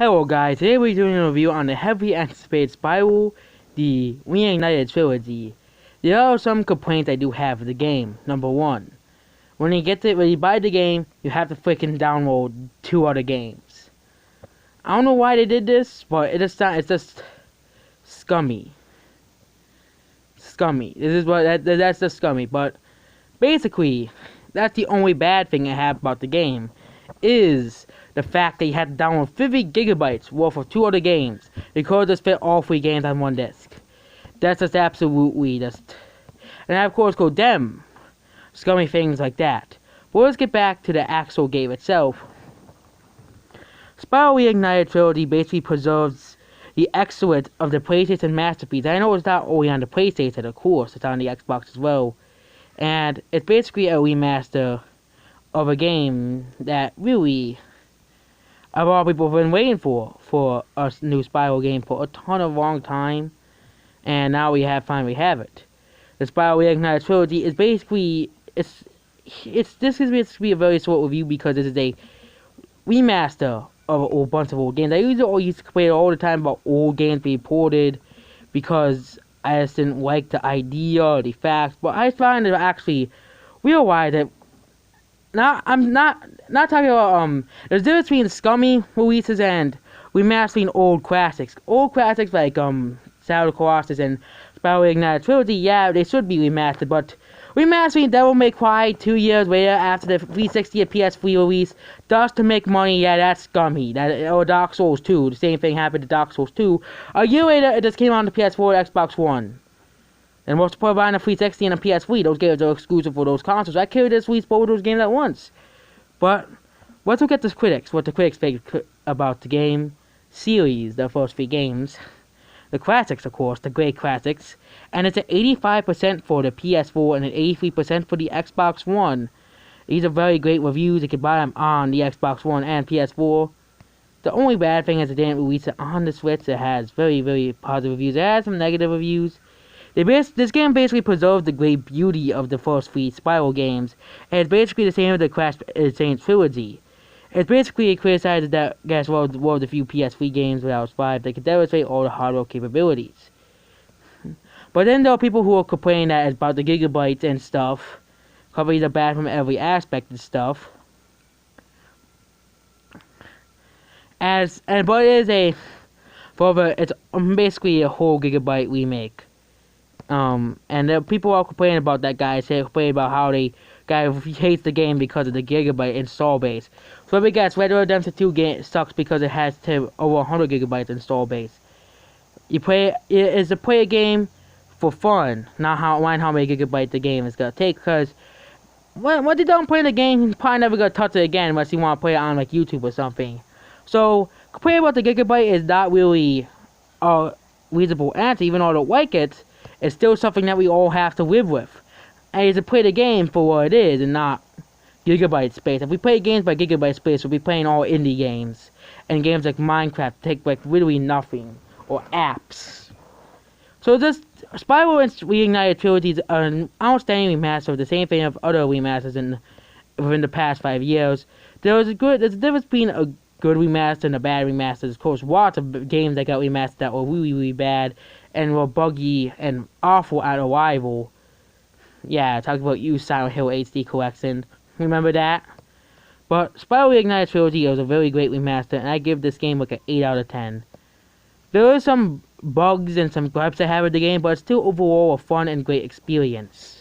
Hello guys, today we're doing a review on the heavily anticipated Spyro, the reignited trilogy. There are some complaints I do have with the game. Number one, when you buy the game, you have to freaking download 2 other games. I don't know why they did this, but it's just scummy. Scummy. That's just scummy. But basically, that's the only bad thing I have about the game. Is the fact that you had to download 50 gigabytes worth of 2 other games. They could just fit all 3 games on one disc. That's just absolutely just... And I of course condemn scummy things like that. But let's get back to the actual game itself. Spyro Reignited Trilogy basically preserves the excellence of the PlayStation masterpiece. I know it's not only on the PlayStation, of course, it's on the Xbox as well. And it's basically a remaster of a game that really a lot of people have been waiting for a new Spyro game for a ton of long time, and now we finally have it. The Spyro Reignited Trilogy is basically this is basically a very short review because this is a remaster of a bunch of old games. I used to complain all the time about old games being ported because I just didn't like the idea or the facts, but I find to actually realize that I'm not talking about there's a difference between scummy releases and remastering old classics. Old classics like Shadow of the Colossus and Spyro Reignited Trilogy, yeah, they should be remastered, but remastering Devil May Cry 2 years later after the 360 and PS3 release just to make money, yeah, that's scummy. Or Dark Souls 2, the same thing happened to Dark Souls 2. A year later, it just came on the PS4 and Xbox One. And what's the point of buying a 360 and a PS3? Those games are exclusive for those consoles. I carried this release both of those games at once. But let's look at the critics. What the critics think about the game series, the first 3 games. The classics, of course, the great classics. And it's an 85% for the PS4 and an 83% for the Xbox One. These are very great reviews. You can buy them on the Xbox One and PS4. The only bad thing is it didn't release it on the Switch. It has very, very positive reviews. It has some negative reviews. This game basically preserved the great beauty of the first 3 Spyro games, and it's basically the same as the Crash Saints trilogy. It's basically criticized that one of the few PS3 games without 5 that could demonstrate all the hardware capabilities. But then there are people who are complaining that it's about the gigabytes and stuff. Companies are bad from every aspect of stuff. But it's basically a whole gigabyte remake. And people are complaining about that guy. They complain about how the guy hates the game because of the gigabyte install base. So every guess, Red Dead Redemption 2 game sucks because it has over 100 gigabytes install base. It's to play a game for fun, not how many gigabytes the game is gonna take. Because once you're done playing the game, you're probably never gonna touch it again unless you want to play it on like YouTube or something. So complaining about the gigabyte is not really a reasonable answer, even though I don't like it. It's still something that we all have to live with. And you have to play the game for what it is and not gigabyte space. If we play games by gigabyte space, we'll be playing all indie games. And games like Minecraft take like literally nothing. Or apps. So this Spyro Reignited Trilogy is an outstanding remaster of the same thing of other remasters within the past 5 years. There's a difference between a good remaster and a bad remaster. Of course, lots of games that got remastered that were really, really bad and were buggy and awful at arrival. Yeah, talking about you, Silent Hill HD Collection. Remember that? But Spyro Reignited Trilogy was a very great remaster, and I give this game like an 8 out of 10. There are some bugs and some gripes I have with the game, but it's still overall a fun and great experience.